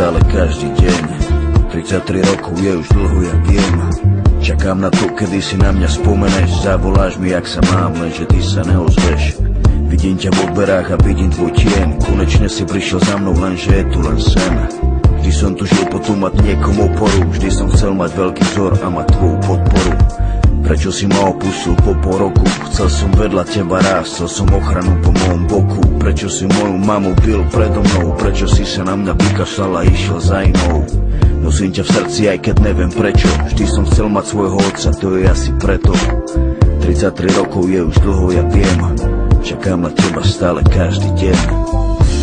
stále každý deň. 33 rokov je už dlho, ja viem. Čakám na to, kedy si na mňa spomeneš. Zavoláš mi, jak sa mám, lenže ty sa neozveš. Vidím ťa v odberách a vidím tvoj tieň. Konečne si prišiel za mnou, lenže je tu len sen. Vždy som tužil potom mať niekom oporu. Vždy som chcel mať veľký vzor a mať tvoju podporu. Prečo si ma opustil po pol roku? Chcel som vedľa teba rásť, chcel som ochranu po mojom boku. Prečo si moju mamu bil predo mnou? Prečo si sa na mňa vykašľal a išiel za inou? Nosím ťa v srdci, aj keď neviem prečo. Vždy som chcel mať svojho otca, to je asi preto. 33 rokov je už dlho, ja viem. Čakám na teba stále každý deň.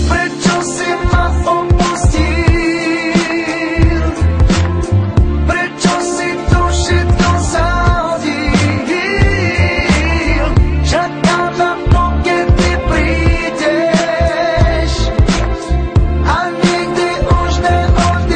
Prečo si ma opustil? Prečo si to všetko zahodil? Čakám na to, kedy prídeš a nikdy už neodídeš.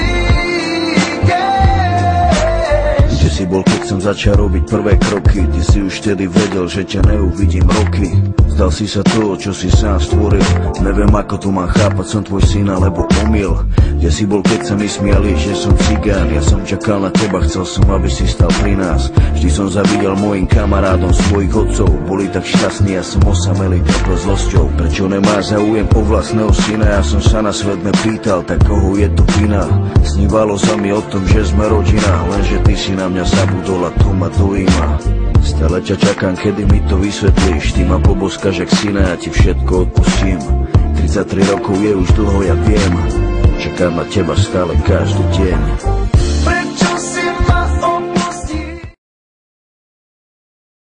Kde si bol, keď som začal robiť prvé kroky? Ty si už vtedy vedel, že ťa neuvidím roky. Zdal si sa toho, čo si sám stvoril. Neviem, ako to mám chápať, som tvoj syn alebo omyl. Kde si bol, keď sa mi smiali, že som cigán? Ja som čakal na teba, chcel som, aby si stal pri nás. Vždy som zavidel mojim kamarádom svojich otcov. Boli tak šťastní, ja som osamelý, trpel zlosťou. Prečo nemá záujem o vlastného syna? Ja som sa na svet nepýtal, tak koho je to vina? Snívalo sa mi o tom, že sme rodina, lenže ty si na mňa zabudol a to ma dojíma. Stále ťa čakám, kedy mi to vysvetlíš. Ty ma poboskáš jak syna, ja ti všetko odpustím. 33 rokov je už dlho, ja viem. Čakám na teba stále každý deň.